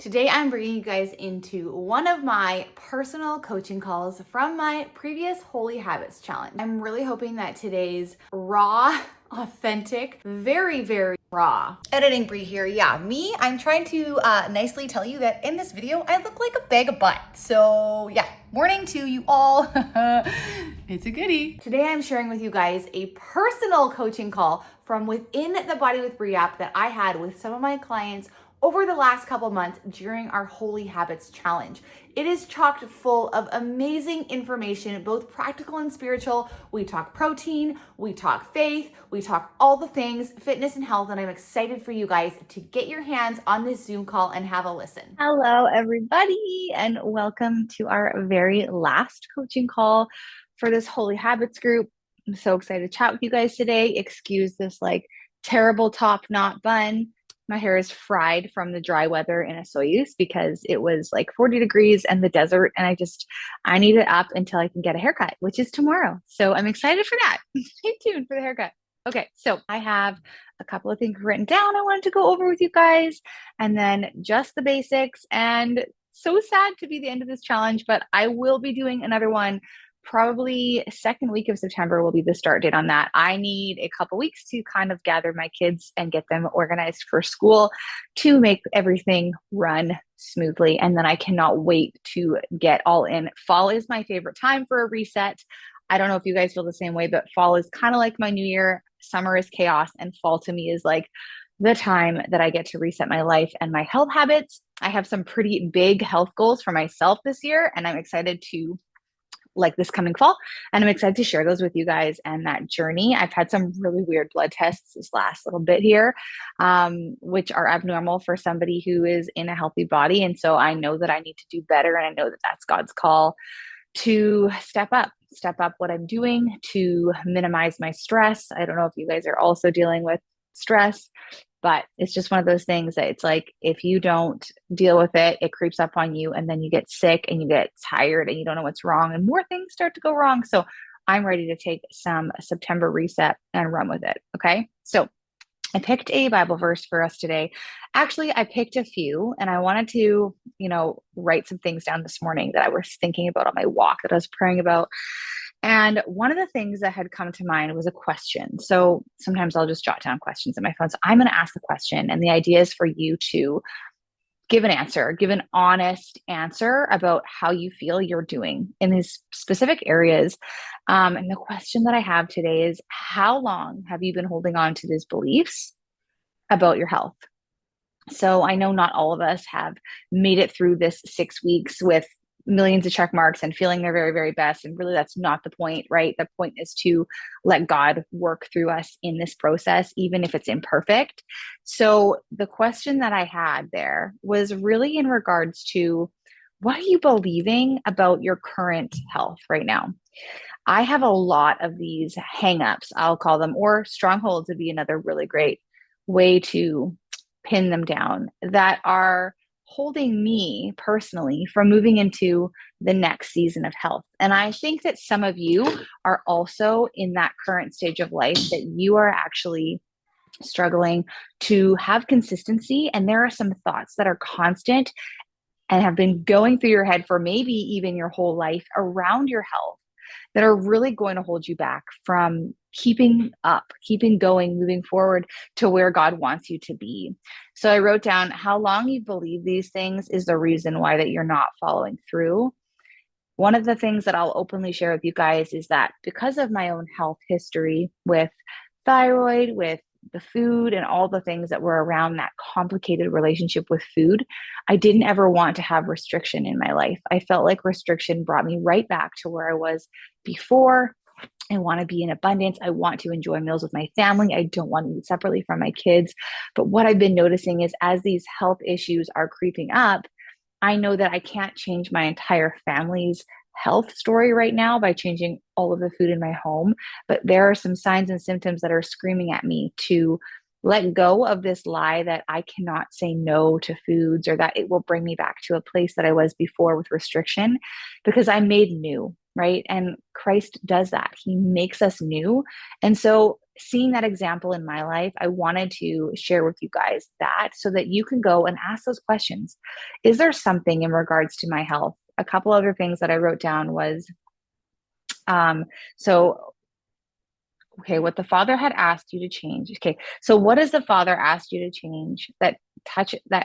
Today, I'm bringing you guys into one of my personal coaching calls from my previous Holy Habits Challenge. I'm really hoping that today's raw, authentic, very raw editing Bree here. Yeah, me, I'm trying to nicely tell you that in this video, I look like a bag of butt. So yeah, morning to you all. It's a goodie. Today, I'm sharing with you guys a personal coaching call from within the Body with Bree app that I had with some of my clients over the last couple months during our Holy Habits Challenge. It is chocked full of amazing information, both practical and spiritual. We talk protein, we talk faith, we talk all the things, fitness and health, and I'm excited for you guys to get your hands on this Zoom call and have a listen. Hello, everybody, and welcome to our very last coaching call for this Holy Habits group. I'm so excited to chat with you guys today. Excuse this terrible top knot bun. My hair is fried from the dry weather in a Soyuz because it was 40 degrees in the desert, and I need it up until I can get a haircut, which is tomorrow. So I'm excited for that. Stay tuned for the haircut. Okay, so I have a couple of things written down I wanted to go over with you guys, and then just the basics. And so sad to be the end of this challenge, but I will be doing another one. Probably second week of September will be the start date on that. I need a couple weeks to kind of gather my kids and get them organized for school to make everything run smoothly. And then I cannot wait to get all in. Fall is my favorite time for a reset. I don't know if you guys feel the same way, but fall is kind of like my new year. Summer is chaos, and fall to me is like the time that I get to reset my life and my health habits. I have some pretty big health goals for myself this year, and I'm excited to this coming fall. And I'm excited to share those with you guys and that journey. I've had some really weird blood tests this last little bit here, which are abnormal for somebody who is in a healthy body. And so I know that I need to do better. And I know that that's God's call to step up what I'm doing to minimize my stress. I don't know if you guys are also dealing with stress, but it's just one of those things that it's like, if you don't deal with it, it creeps up on you, and then you get sick and you get tired and you don't know what's wrong, and more things start to go wrong. So I'm ready to take some September reset and run with it. Okay. So I picked a Bible verse for us today. Actually, I picked a few, and I wanted to, write some things down this morning that I was thinking about on my walk, that I was praying about. And one of the things that had come to mind was a question. So sometimes I'll just jot down questions on my phone. So I'm going to ask the question, and the idea is for you to give an answer, give an honest answer about how you feel you're doing in these specific areas. And the question that I have today is, how long have you been holding on to these beliefs about your health? So I know not all of us have made it through this 6 weeks with millions of check marks and feeling their very, very best. And really, that's not the point, right? The point is to let God work through us in this process, even if it's imperfect. So the question that I had there was really in regards to, what are you believing about your current health right now? I have a lot of these hangups, I'll call them, or strongholds would be another really great way to pin them down, that are holding me personally from moving into the next season of health. And I think that some of you are also in that current stage of life, that you are actually struggling to have consistency. And there are some thoughts that are constant and have been going through your head for maybe even your whole life around your health, that are really going to hold you back from keeping up, keeping going, moving forward to where God wants you to be. So I wrote down, how long you believe these things is the reason why that you're not following through. One of the things that I'll openly share with you guys is that because of my own health history with thyroid, with the food, and all the things that were around that complicated relationship with food, I didn't ever want to have restriction in my life. I felt like restriction brought me right back to where I was before. I want to be in abundance. I want to enjoy meals with my family. I don't want to eat separately from my kids. But what I've been noticing is, as these health issues are creeping up, I know that I can't change my entire family's health story right now by changing all of the food in my home. But there are some signs and symptoms that are screaming at me to let go of this lie that I cannot say no to foods, or that it will bring me back to a place that I was before with restriction, because I'm made new, right? And Christ does that. He makes us new. And so seeing that example in my life, I wanted to share with you guys that so that you can go and ask those questions. Is there something in regards to my health? A couple other things that I wrote down was, so okay, what the Father had asked you to change. Okay, so what has the Father asked you to change that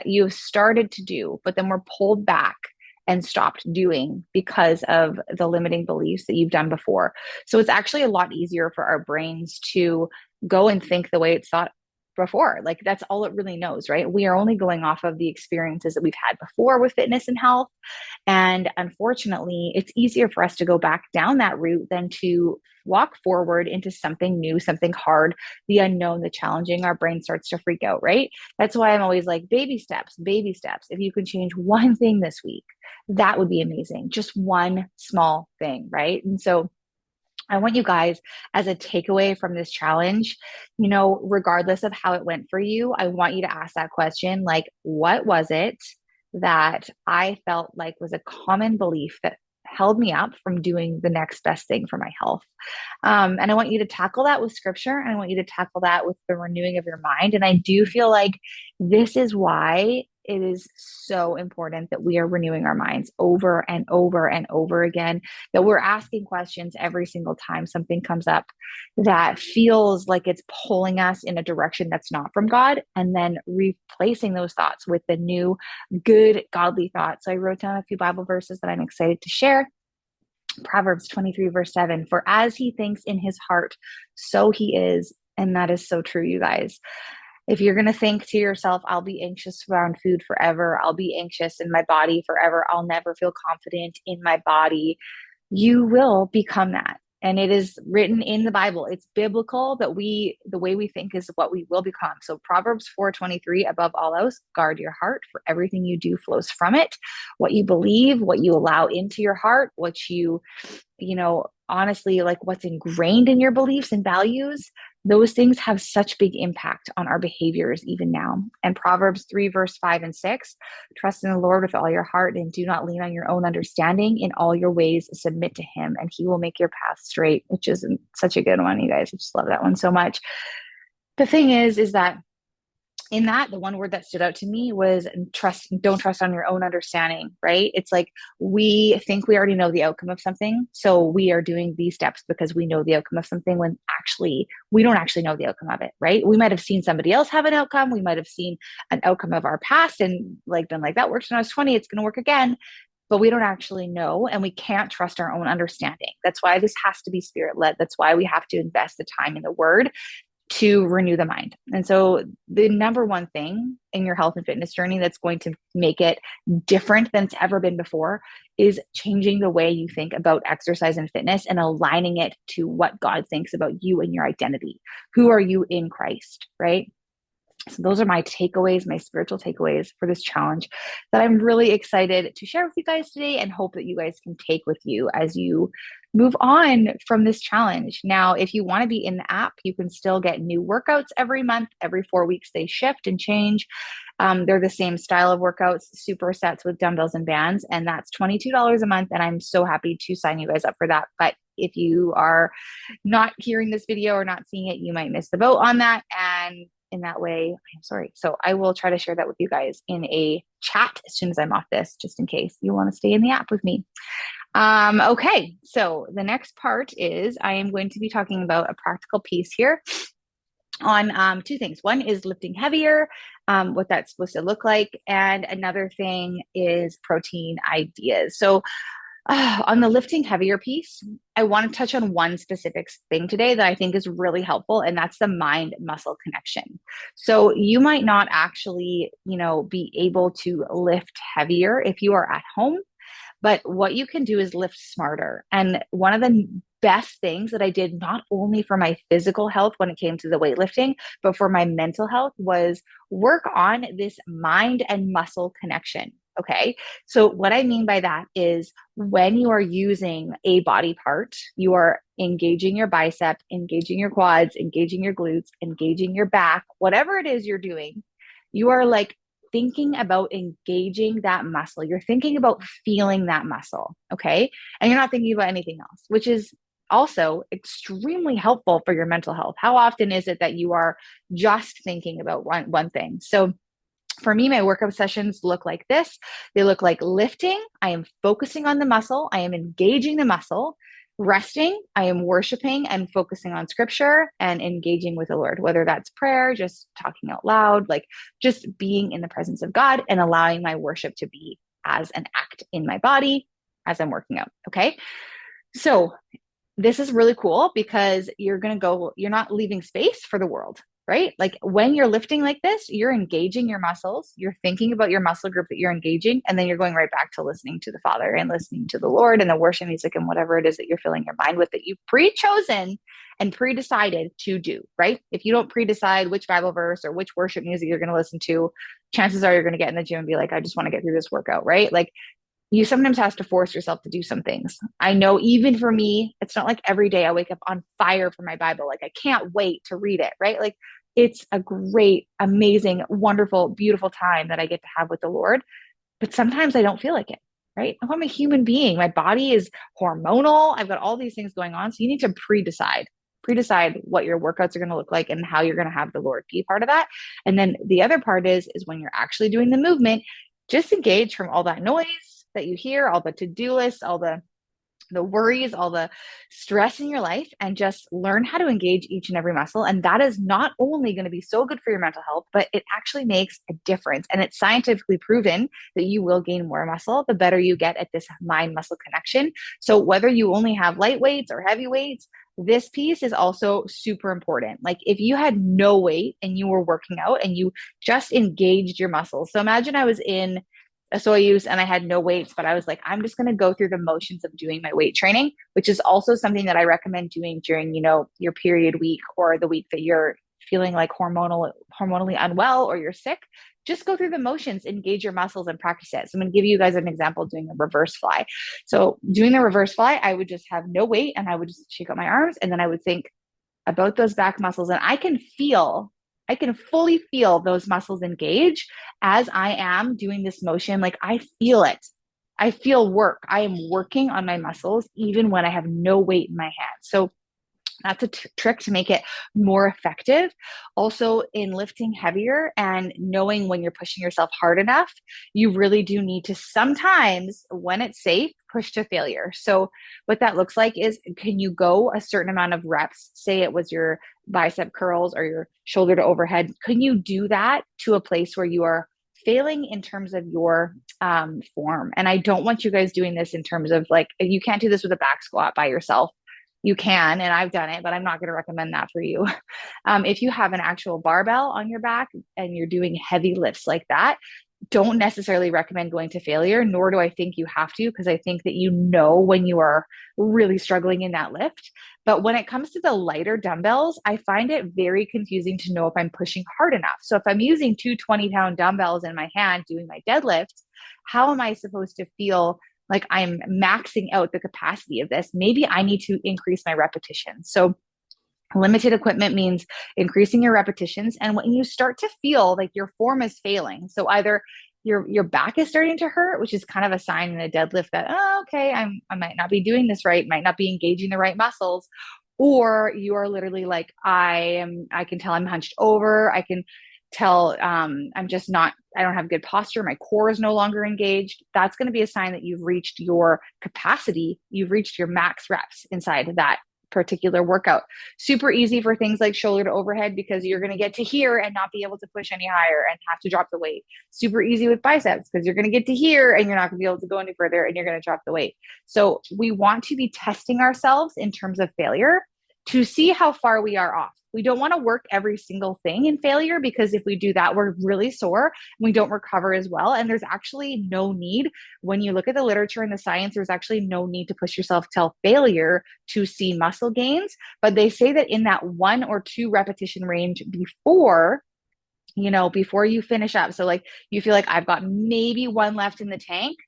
you've started to do, but then were pulled back and stopped doing because of the limiting beliefs that you've done before? So it's actually a lot easier for our brains to go and think the way it's thought before. Like that's all it really knows, right? We are only going off of the experiences that we've had before with fitness and health. And unfortunately, it's easier for us to go back down that route than to walk forward into something new, something hard, the unknown, the challenging. Our brain starts to freak out, right? That's why I'm always like, baby steps, baby steps. If you can change one thing this week, that would be amazing. Just one small thing, right? And so I want you guys, as a takeaway from this challenge, regardless of how it went for you, I want you to ask that question, like, what was it that I felt like was a common belief that held me up from doing the next best thing for my health? And I want you to tackle that with scripture, and I want you to tackle that with the renewing of your mind. And I do feel like this is why it is so important that we are renewing our minds over and over and over again, that we're asking questions every single time something comes up that feels like it's pulling us in a direction that's not from God, and then replacing those thoughts with the new, good, godly thoughts. So I wrote down a few Bible verses that I'm excited to share. Proverbs 23, verse 7, for as he thinks in his heart, so he is. And that is so true, you guys. If you're going to think to yourself, I'll be anxious around food forever, I'll be anxious in my body forever, I'll never feel confident in my body, you will become that. And it is written in the Bible. It's biblical that the way we think is what we will become. So Proverbs 4:23, above all else, guard your heart, for everything you do flows from it. What you believe, what you allow into your heart, what honestly, like what's ingrained in your beliefs and values, those things have such big impact on our behaviors even now. And Proverbs 3, verse 5 and 6, trust in the Lord with all your heart and do not lean on your own understanding. In all your ways, submit to him and he will make your path straight, which is such a good one, you guys. I just love that one so much. The thing is that in that, the one word that stood out to me was don't trust on your own understanding, right? It's like we think we already know the outcome of something. So we are doing these steps because we know the outcome of something, when actually we don't actually know the outcome of it, right? We might have seen somebody else have an outcome. We might have seen an outcome of our past and been like, that worked when I was 20, it's going to work again. But we don't actually know, and we can't trust our own understanding. That's why this has to be spirit-led. That's why we have to invest the time in the word to renew the mind. And so the number one thing in your health and fitness journey that's going to make it different than it's ever been before is changing the way you think about exercise and fitness and aligning it to what God thinks about you and your identity. Who are you in Christ, right? So those are my takeaways, my spiritual takeaways for this challenge that I'm really excited to share with you guys today, and hope that you guys can take with you as you move on from this challenge. Now, if you want to be in the app, you can still get new workouts every month. Every 4 weeks, they shift and change. They're the same style of workouts, supersets with dumbbells and bands, and that's $22 a month. And I'm so happy to sign you guys up for that. But if you are not hearing this video or not seeing it, you might miss the boat on that. And in that way, I'm sorry. So I will try to share that with you guys in a chat as soon as I'm off this, just in case you want to stay in the app with me. Okay, so the next part is I am going to be talking about a practical piece here on two things. One is lifting heavier, what that's supposed to look like, and another thing is protein ideas. So on the lifting heavier piece, I want to touch on one specific thing today that I think is really helpful, and that's the mind-muscle connection. So you might not actually, be able to lift heavier if you are at home, but what you can do is lift smarter. And one of the best things that I did, not only for my physical health when it came to the weightlifting, but for my mental health, was work on this mind and muscle connection. Okay. So what I mean by that is when you are using a body part, you are engaging your bicep, engaging your quads, engaging your glutes, engaging your back, whatever it is you're doing, you are like thinking about engaging that muscle. You're thinking about feeling that muscle. Okay. And you're not thinking about anything else, which is also extremely helpful for your mental health. How often is it that you are just thinking about one thing? So for me, my workout sessions look like this. They look like lifting. I am focusing on the muscle. I am engaging the muscle. Resting, I am worshiping and focusing on scripture and engaging with the Lord, whether that's prayer, just talking out loud, like just being in the presence of God and allowing my worship to be as an act in my body as I'm working out. Okay. So this is really cool because you're not leaving space for the world, right? Like when you're lifting like this, you're engaging your muscles, you're thinking about your muscle group that you're engaging, and then you're going right back to listening to the Father and listening to the Lord and the worship music and whatever it is that you're filling your mind with that you've pre-chosen and pre-decided to do, right? If you don't pre-decide which Bible verse or which worship music you're going to listen to, chances are you're going to get in the gym and be like, I just want to get through this workout, right? Like you sometimes have to force yourself to do some things. I know even for me, it's not like every day I wake up on fire for my Bible. Like I can't wait to read it, right? Like it's a great, amazing, wonderful, beautiful time that I get to have with the Lord. But sometimes I don't feel like it, right? I'm a human being. My body is hormonal. I've got all these things going on. So you need to pre-decide what your workouts are going to look like and how you're going to have the Lord be part of that. And then the other part is when you're actually doing the movement, just engage from all that noise that you hear, all the to-do lists, all the worries, all the stress in your life, and just learn how to engage each and every muscle. And that is not only going to be so good for your mental health, but it actually makes a difference. And it's scientifically proven that you will gain more muscle the better you get at this mind muscle connection. So whether you only have light weights or heavy weights, this piece is also super important. Like if you had no weight and you were working out and you just engaged your muscles. So imagine I was in a Soyuz and I had no weights, but I was like, I'm just going to go through the motions of doing my weight training, which is also something that I recommend doing during, your period week or the week that you're feeling like hormonally unwell or you're sick. Just go through the motions, engage your muscles and practice it. So I'm going to give you guys an example doing a reverse fly. So doing the reverse fly, I would just have no weight and I would just shake out my arms and then I would think about those back muscles and I can fully feel those muscles engage as I am doing this motion. Like I feel it. I feel work. I am working on my muscles even when I have no weight in my hands. So that's a trick to make it more effective. Also, in lifting heavier and knowing when you're pushing yourself hard enough, you really do need to sometimes, when it's safe, push to failure. So what that looks like is, can you go a certain amount of reps? Say it was your bicep curls or your shoulder to overhead. Can you do that to a place where you are failing in terms of your form? And I don't want you guys doing this in terms of like, you can't do this with a back squat by yourself. You can, and I've done it, but I'm not going to recommend that for you. If you have an actual barbell on your back and you're doing heavy lifts like that, don't necessarily recommend going to failure, nor do I think you have to, because I think that when you are really struggling in that lift. But when it comes to the lighter dumbbells, I find it very confusing to know if I'm pushing hard enough. So if I'm using two 20-pound dumbbells in my hand doing my deadlift, how am I supposed to feel like I'm maxing out the capacity of this? Maybe I need to increase my repetitions. So limited equipment means increasing your repetitions. And when you start to feel like your form is failing, so either your back is starting to hurt, which is kind of a sign in a deadlift that, oh, okay, I might not be doing this right, might not be engaging the right muscles, or you are literally like, I can tell I'm hunched over. I can tell I don't have good posture. My core is no longer engaged. That's going to be a sign that you've reached your capacity. You've reached your max reps inside of that particular workout. Super easy for things like shoulder to overhead because you're going to get to here and not be able to push any higher and have to drop the weight. Super easy with biceps because you're going to get to here and you're not going to be able to go any further and you're going to drop the weight. So we want to be testing ourselves in terms of failure to see how far we are off. We don't want to work every single thing in failure because if we do that, we're really sore and we don't recover as well. And there's actually no need, when you look at the literature and the science, there's actually no need to push yourself till failure to see muscle gains. But they say that in that 1 or 2 repetition range before you finish up. So like you feel like I've got maybe 1 left in the tank.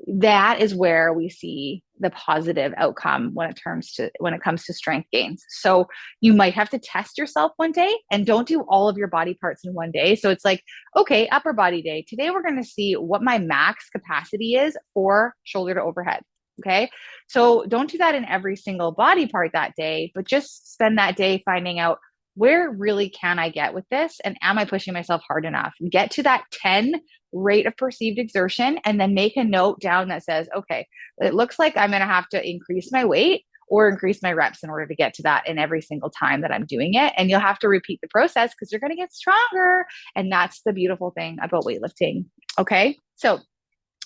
That is where we see the positive outcome when it comes to strength gains. So you might have to test yourself one day and don't do all of your body parts in one day. So it's like, okay, upper body day. Today we're going to see what my max capacity is for shoulder to overhead. Okay. So don't do that in every single body part that day, but just spend that day finding out where really can I get with this? And am I pushing myself hard enough? Get to that 10 rate of perceived exertion and then make a note down that says, okay, it looks like I'm going to have to increase my weight or increase my reps in order to get to that in every single time that I'm doing it. And you'll have to repeat the process because you're going to get stronger. And that's the beautiful thing about weightlifting. Okay. So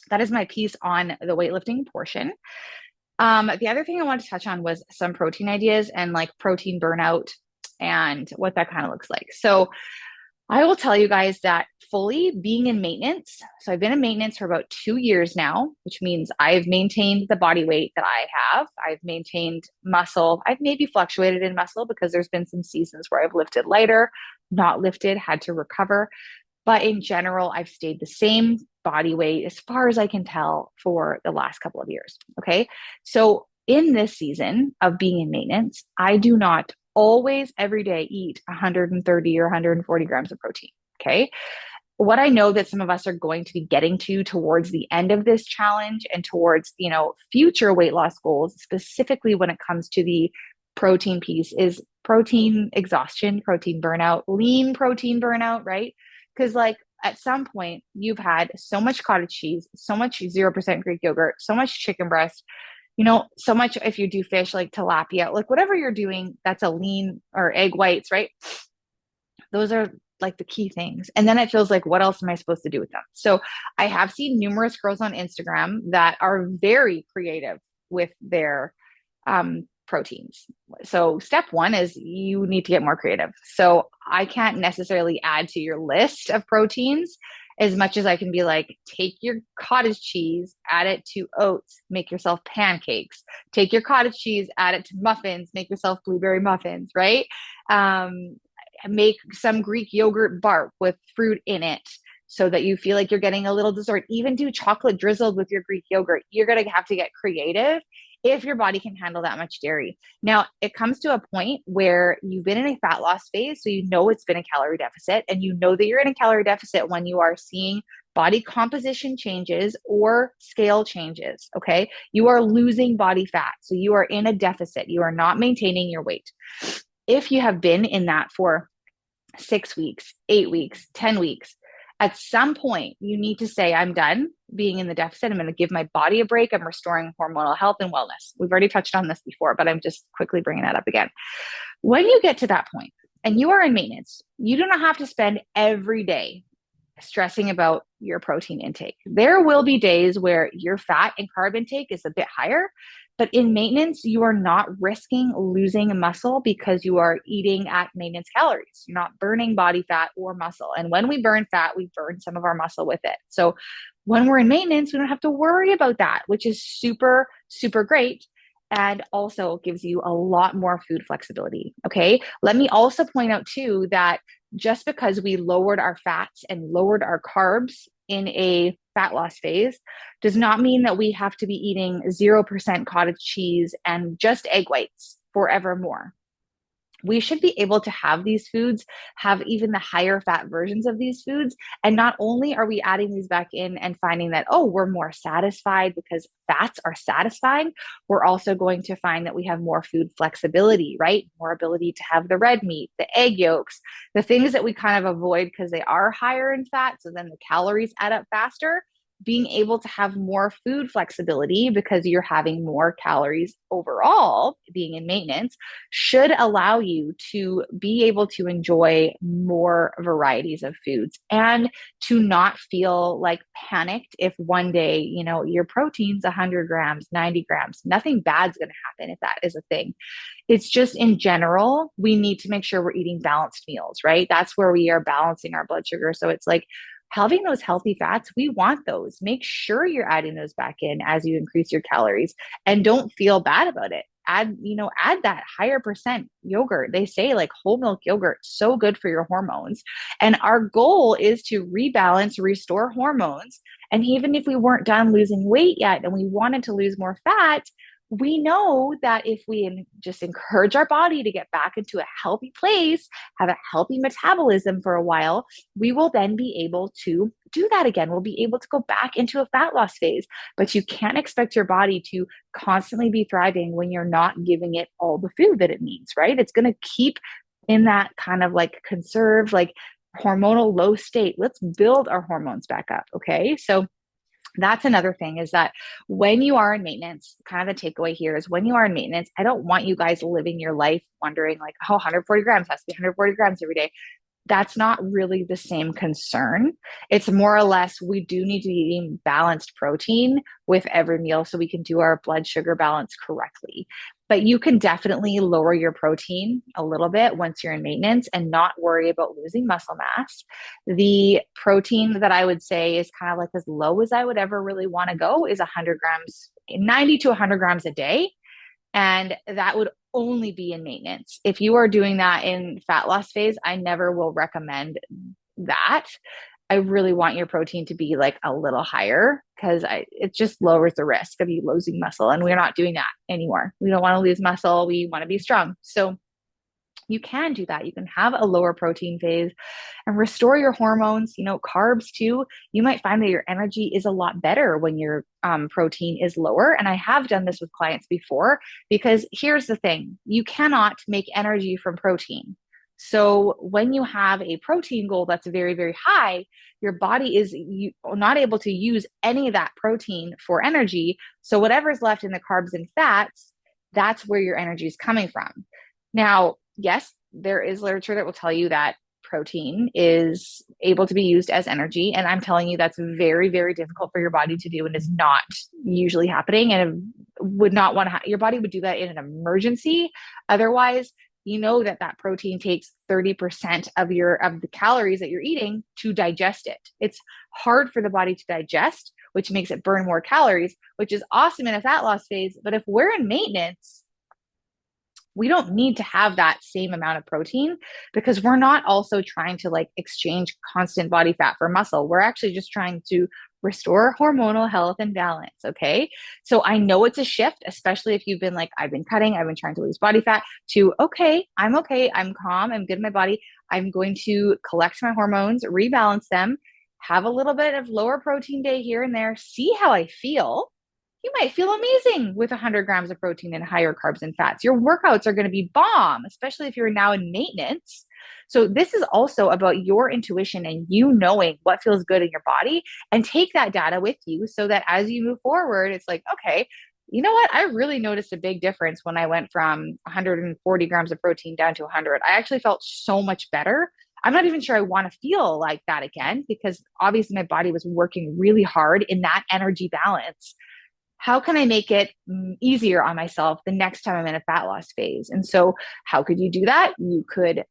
that is my piece on the weightlifting portion. The other thing I wanted to touch on was some protein ideas and like protein burnout and what that kind of looks like. So I will tell you guys that fully being in maintenance. So I've been in maintenance for about 2 years now, which means I've maintained the body weight that I have. I've maintained muscle. I've maybe fluctuated in muscle because there's been some seasons where I've lifted lighter, not lifted, had to recover. But in general, I've stayed the same body weight as far as I can tell for the last couple of years. Okay. So in this season of being in maintenance, I do not always every day eat 130 or 140 grams of protein. Okay. What I know that some of us are going to be getting to towards the end of this challenge and towards, future weight loss goals, specifically when it comes to the protein piece, is protein exhaustion, protein burnout, lean protein burnout, right? Because like at some point you've had so much cottage cheese, so much 0% Greek yogurt, so much chicken breast, so much if you do fish like tilapia, like whatever you're doing, that's a lean, or egg whites, right? Those are like the key things. And then it feels like, what else am I supposed to do with them? So I have seen numerous girls on Instagram that are very creative with their proteins. So step one is you need to get more creative. So I can't necessarily add to your list of proteins as much as I can be like, take your cottage cheese, add it to oats, make yourself pancakes. Take your cottage cheese, add it to muffins, make yourself blueberry muffins, right? Make some Greek yogurt bar with fruit in it so that you feel like you're getting a little dessert. Even do chocolate drizzled with your Greek yogurt. You're going to have to get creative if your body can handle that much dairy. Now, it comes to a point where you've been in a fat loss phase, so you know it's been a calorie deficit, and you know that you're in a calorie deficit when you are seeing body composition changes or scale changes, okay? You are losing body fat, so you are in a deficit. You are not maintaining your weight. If you have been in that for 6 weeks, 8 weeks, 10 weeks, at some point you need to say, I'm done being in the deficit. I'm going to give my body a break. I'm restoring hormonal health and wellness. We've already touched on this before, but I'm just quickly bringing that up again. When you get to that point and you are in maintenance, you do not have to spend every day stressing about your protein intake. There will be days where your fat and carb intake is a bit higher, but in maintenance, you are not risking losing muscle because you are eating at maintenance calories. You're not burning body fat or muscle. And when we burn fat, we burn some of our muscle with it. So when we're in maintenance, we don't have to worry about that, which is super, super great. And also gives you a lot more food flexibility. Okay. Let me also point out too that just because we lowered our fats and lowered our carbs in a fat loss phase does not mean that we have to be eating 0% cottage cheese and just egg whites forevermore. We should be able to have these foods, have even the higher fat versions of these foods. And not only are we adding these back in and finding that, oh, we're more satisfied because fats are satisfying, we're also going to find that we have more food flexibility, right? More ability to have the red meat, the egg yolks, the things that we kind of avoid because they are higher in fat. So then the calories add up faster. Being able to have more food flexibility because you're having more calories overall, being in maintenance, should allow you to be able to enjoy more varieties of foods and to not feel like panicked if one day, your protein's 100 grams, 90 grams. Nothing bad's going to happen if that is a thing. It's just in general, we need to make sure we're eating balanced meals, right? That's where we are balancing our blood sugar. So it's like, having those healthy fats, we want those. Make sure you're adding those back in as you increase your calories and don't feel bad about it. Add that higher percent yogurt. They say like whole milk yogurt, so good for your hormones. And our goal is to rebalance, restore hormones. And even if we weren't done losing weight yet and we wanted to lose more fat, we know that if we just encourage our body to get back into a healthy place, have a healthy metabolism for a while, we will then be able to do that again. We'll be able to go back into a fat loss phase. But you can't expect your body to constantly be thriving when you're not giving it all the food that it needs, right? It's going to keep in that kind of like conserve, like hormonal low state. Let's build our hormones back up. Okay. So that's another thing, is that when you are in maintenance, kind of the takeaway here is when you are in maintenance, I don't want you guys living your life wondering like, oh, 140 grams has to be 140 grams every day. That's not really the same concern. It's more or less we do need to be eating balanced protein with every meal so we can do our blood sugar balance correctly. But you can definitely lower your protein a little bit once you're in maintenance and not worry about losing muscle mass. The protein that I would say is kind of like as low as I would ever really want to go is 100 grams, 90 to 100 grams a day. And that would only be in maintenance. If you are doing that in fat loss phase, I never will recommend that. I really want your protein to be like a little higher because it just lowers the risk of you losing muscle. And we're not doing that anymore. We don't want to lose muscle. We want to be strong. So you can do that. You can have a lower protein phase and restore your hormones, carbs too. You might find that your energy is a lot better when your protein is lower. And I have done this with clients before, because here's the thing, you cannot make energy from protein. So when you have a protein goal that's very, very high, your body is not able to use any of that protein for energy. So whatever's left in the carbs and fats, that's where your energy is coming from. Now, yes, there is literature that will tell you that protein is able to be used as energy. And I'm telling you, that's very, very difficult for your body to do and is not usually happening, and would not want to, your body would do that in an emergency. Otherwise, that protein takes 30% of the calories that you're eating to digest it. It's hard for the body to digest, which makes it burn more calories, which is awesome in a fat loss phase. But if we're in maintenance, we don't need to have that same amount of protein, because we're not also trying to like exchange constant body fat for muscle. We're actually just trying to restore hormonal health and balance. Okay. So I know it's a shift, especially if you've been like, I've been cutting, I've been trying to lose body fat, to, okay, I'm calm, I'm good in my body. I'm going to collect my hormones, rebalance them, have a little bit of lower protein day here and there, see how I feel. You might feel amazing with 100 grams of protein and higher carbs and fats. Your workouts are going to be bomb, especially if you're now in maintenance. So this is also about your intuition and you knowing what feels good in your body, and take that data with you so that as you move forward, it's like, okay, you know what? I really noticed a big difference when I went from 140 grams of protein down to 100. I actually felt so much better. I'm not even sure I want to feel like that again, because obviously my body was working really hard in that energy balance. How can I make it easier on myself the next time I'm in a fat loss phase? And so how could you do that? You could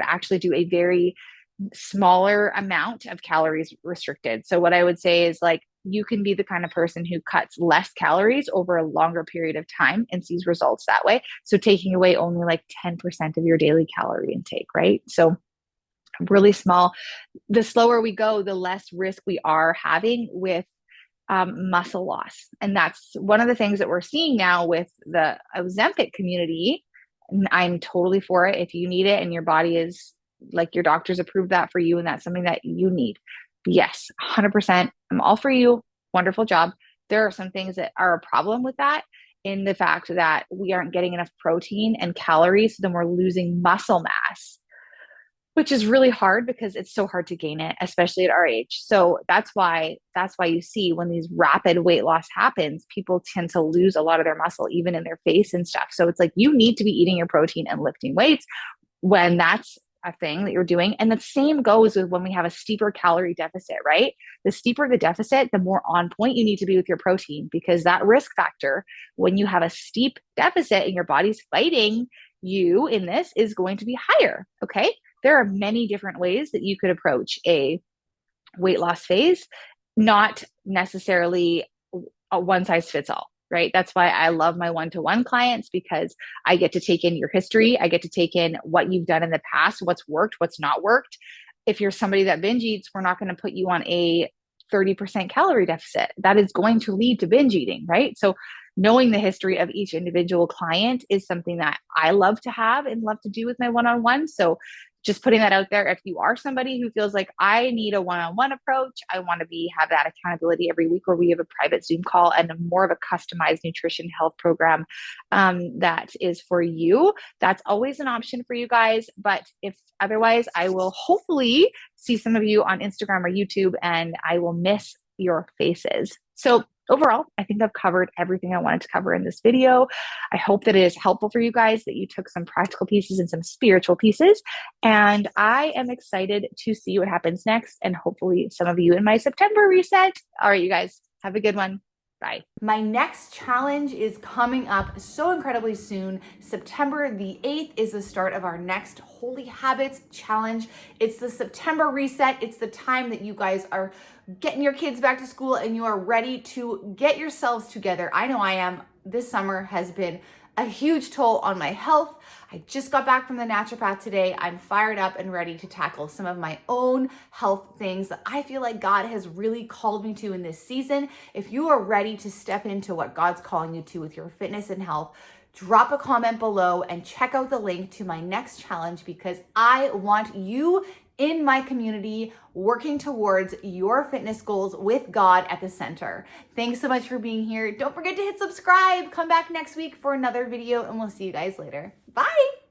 actually do a very smaller amount of calories restricted. So what I would say is, like, you can be the kind of person who cuts less calories over a longer period of time and sees results that way. So taking away only like 10% of your daily calorie intake, right? So really small. The slower we go, the less risk we are having with muscle loss. And that's one of the things that we're seeing now with the Ozempic community. I'm totally for it. If you need it and your body is like, your doctors approved that for you and that's something that you need, yes, 100%. I'm all for you. Wonderful job. There are some things that are a problem with that, in the fact that we aren't getting enough protein and calories. So then we're losing muscle mass, which is really hard because it's so hard to gain it, especially at our age. So that's why you see when these rapid weight loss happens, people tend to lose a lot of their muscle, even in their face and stuff. So it's like, you need to be eating your protein and lifting weights when that's a thing that you're doing. And the same goes with when we have a steeper calorie deficit, right? The steeper the deficit, the more on point you need to be with your protein, because that risk factor, when you have a steep deficit and your body's fighting you in this, is going to be higher. Okay. There are many different ways that you could approach a weight loss phase, not necessarily a one size fits all, right? That's why I love my one-to-one clients, because I get to take in your history. I get to take in what you've done in the past, what's worked, what's not worked. If you're somebody that binge eats, we're not going to put you on a 30% calorie deficit. That is going to lead to binge eating, right? So knowing the history of each individual client is something that I love to have and love to do with my one-on-one. So just putting that out there, if you are somebody who feels like I need a one-on-one approach, I want to have that accountability every week where we have a private Zoom call and more of a customized nutrition health program that is for you. That's always an option for you guys. But if otherwise, I will hopefully see some of you on Instagram or YouTube, and I will miss your faces. So overall, I think I've covered everything I wanted to cover in this video. I hope that it is helpful for you guys, that you took some practical pieces and some spiritual pieces. And I am excited to see what happens next, and hopefully some of you in my September reset. All right, you guys, have a good one. Bye. My next challenge is coming up so incredibly soon. September the 8th is the start of our next Holy Habits challenge. It's the September reset. It's the time that you guys are getting your kids back to school and you are ready to get yourselves together. I know I am. This summer has been a huge toll on my health. I just got back from the naturopath today. I'm fired up and ready to tackle some of my own health things that I feel like God has really called me to in this season. If you are ready to step into what God's calling you to with your fitness and health, drop a comment below and check out the link to my next challenge, because I want you in my community working towards your fitness goals with God at the center. Thanks so much for being here. Don't forget to hit subscribe. Come back next week for another video, and we'll see you guys later. Bye.